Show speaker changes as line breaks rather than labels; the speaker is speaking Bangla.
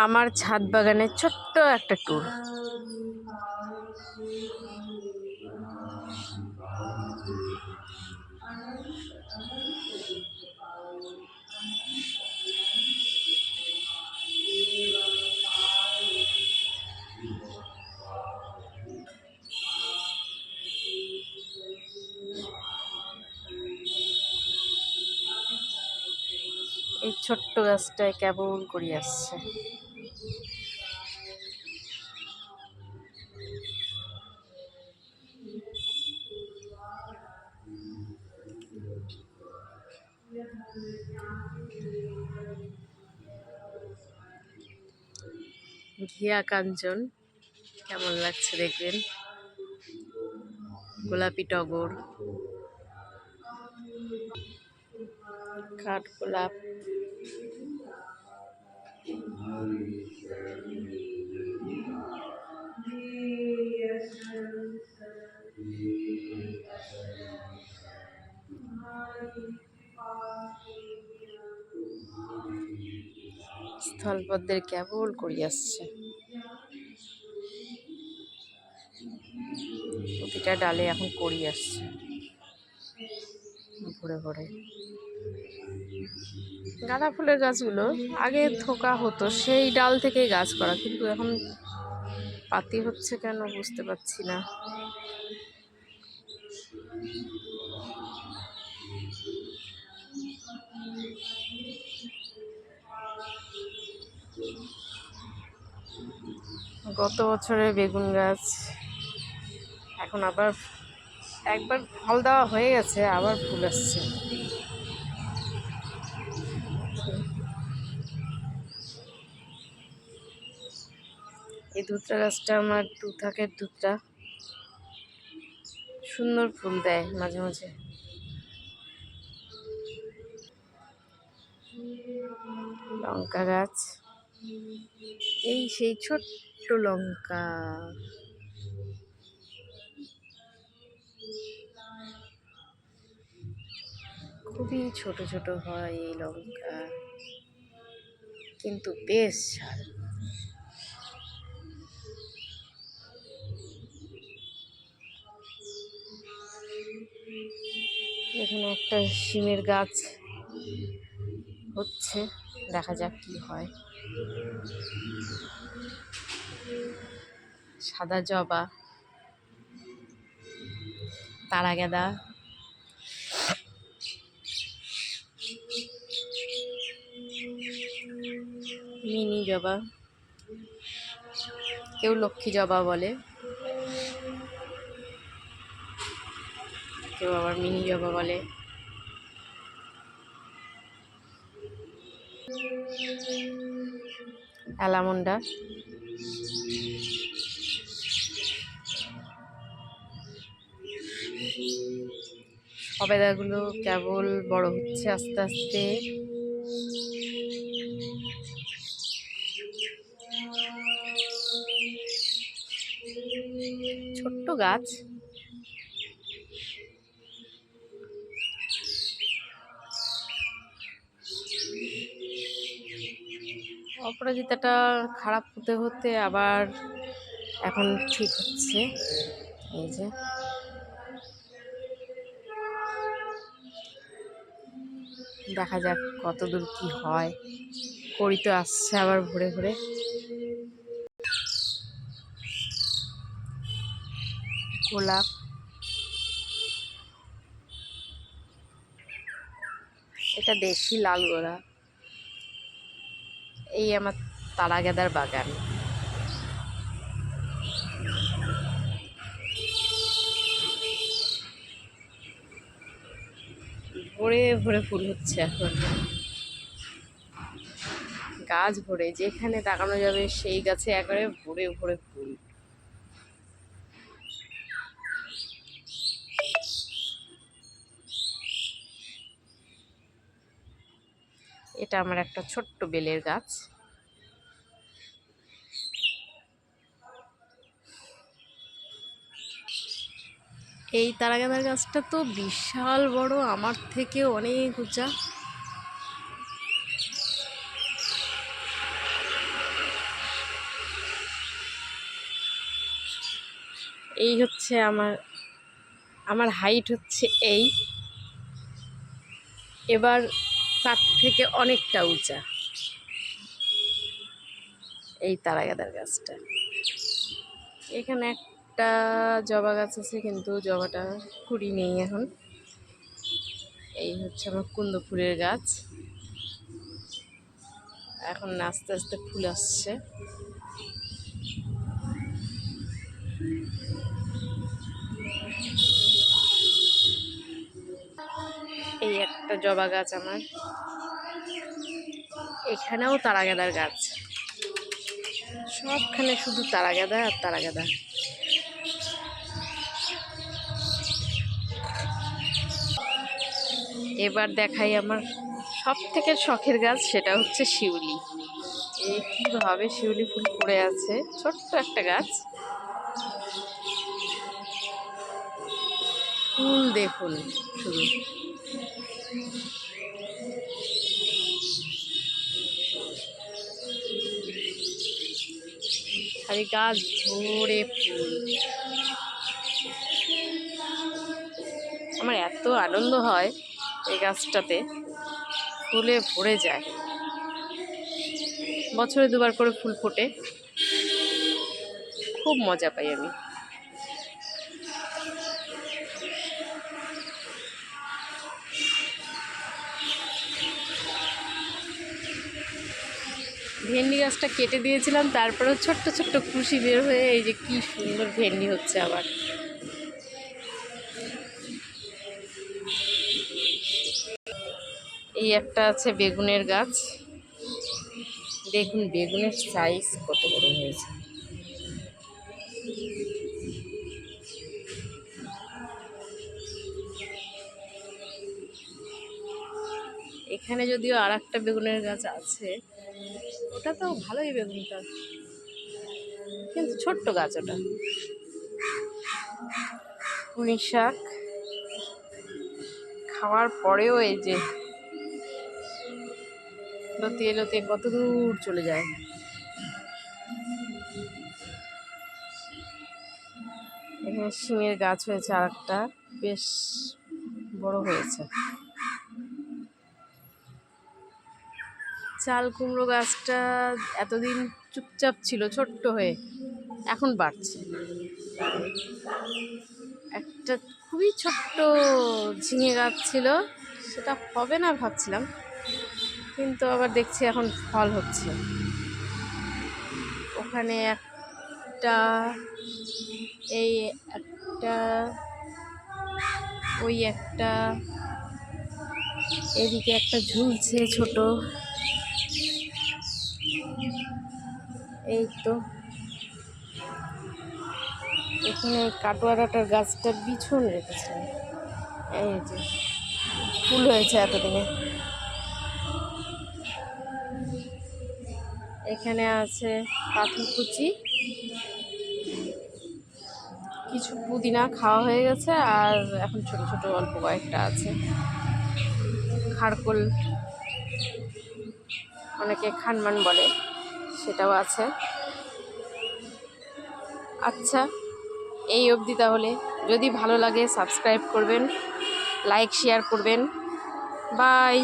আমার ছাদ বাগানের ছোট্ট একটা ট্যুর। এই ছোট্ট গাছটায় কেবল করি আসছে। ঘিয়া কাঞ্চন কেমন লাগছে দেখবেন, গোলাপি টগর, কাঠগোলাপ, স্থলপদ্মের কেবল করি আসছে। প্রতিটা ডালে এখন করি আসছে ভরে ভরে। গাঁদা ফুলের গাছগুলো আগে থোকা হতো, সেই ডাল থেকেই গাছ করা, কিন্তু এখন পাতি হচ্ছে কেন বুঝতে পারছি না। গত বছরের বেগুন গাছ এখন আবার একবার ফল দেওয়া হয়ে গেছে, আবার ফুল আসছে। এই ধুতরা গাছটা আমার দুথাকের ধুতরা, সুন্দর ফুল দেয় মাঝে মাঝে। লঙ্কা গাছ, এই সেই ছোট্ট লঙ্কা, খুবই ছোট ছোট হয় এই লঙ্কা, কিন্তু বেশ ঝাল। এখানে একটা শিমের গাছ হচ্ছে, দেখা যাক কি হয়। সাদা জবা, তারা গাঁদা, মিনি জবা, কেউ লক্ষ্মী জবা বলে, কেউ আবার মিনি জবা বলে। অ্যালামন্ডা, সবেদাগুলো কেবল বড় হচ্ছে আস্তে আস্তে। ছোট্ট গাছ, অপরাজিতাটা খারাপ হতে হতে আবার এখন ঠিক হচ্ছে। এই যে দেখা যাক কতদূর কি হয়। কড়ি তো আসছে আবার ভরে ভরে। গোলাপ, এটা দেশি লাল গোলাপ। এই আমার তারা গাঁদার বাগান। ভরে ভরে ফুল হচ্ছে এখন, গাছ ভরে, যেখানে তাকানো যাবে সেই গাছে একেবারে ভরে ভরে ফুল। এটা আমার একটা ছোট্ট বেলের গাছ। এই তারাগাঁদার গাছটা তো বিশাল বড়, আমার থেকে অনেক উঁচা। এই হচ্ছে আমার আমার হাইট হচ্ছে এই, এবার তার থেকে অনেকটা উঁচা এই তারাগাদার গাছটা। এখানে একটা জবা গাছ আছে, কিন্তু জবাটা কুড়ি নেই এখন। এই হচ্ছে আমার কুন্দ ফুলের গাছ, এখন আস্তে আস্তে ফুল আসছে। এই একটা জবা গাছ আমার, এখানেও তারাগাদার গাছ, সবখানে শুধু তারাগাদা আর তারাগাদা। এবার দেখাই আমার সব থেকে শখের গাছ, সেটা হচ্ছে শিউলি। এই কিভাবে শিউলি ফুল পড়ে আছে, ছোট্ট একটা গাছ, ফুল দেখুন শুধু। খালি গাছ ভরে ফুল। আমার এত আনন্দ হয় এই গাছটাতে, ফুলে ভরে যায়। বছরে দুবার করে ফুল ফোটে, খুব মজা পাই আমি। ভেন্ডি গাছটা কেটে দিয়েছিলাম, তারপরেও ছোট্ট ছোট্ট কুশি বের হয়ে এই যে কি সুন্দর ভেন্ডি হচ্ছে আবার। এই একটা আছে বেগুনের গাছ, দেখুন বেগুনের সাইজ কত বড় হয়েছে। এখানে যদিও আর একটা বেগুনের গাছ আছে, ওটা তো ভালোই বেগুনটা, কিন্তু ছোট্ট গাছ ওটা। পুঁই শাক খাওয়ার পরেও এই যে লতিয়ে লতিয়ে কত দূর চলে যায়। এখানে শিমের গাছ হয়েছে আর একটা, বেশ বড় হয়েছে। চাল কুমড়ো গাছটা এতদিন চুপচাপ ছিল ছোট্ট হয়ে, এখন বাড়ছে। একটা খুবই ছোট্ট ঝিঙে গাছ ছিল, সেটা হবে না ভাবছিলাম, কিন্তু আবার দেখছি এখন ফল হচ্ছে। ওখানে একটা, এই একটা, ওই একটা, এদিকে একটা ঝুলছে ছোট, এই তো এখানে কাটোয়ারাটার গাছটার বিছন রেখেছিলাম, এই যে ফুল হয়েছে এতদিনে। এখানে আছে পাথরকুচি, কিছু পুদিনা খাওয়া হয়ে গেছে, আর এখন ছোট ছোট অল্প কয়েকটা আছে। খারকোল, অনেকে খানমান বলে, সেটাও আছে। আচ্ছা, এই অবধি তাহলে। যদি ভালো লাগে সাবস্ক্রাইব করবেন, লাইক শেয়ার করবেন। বাই।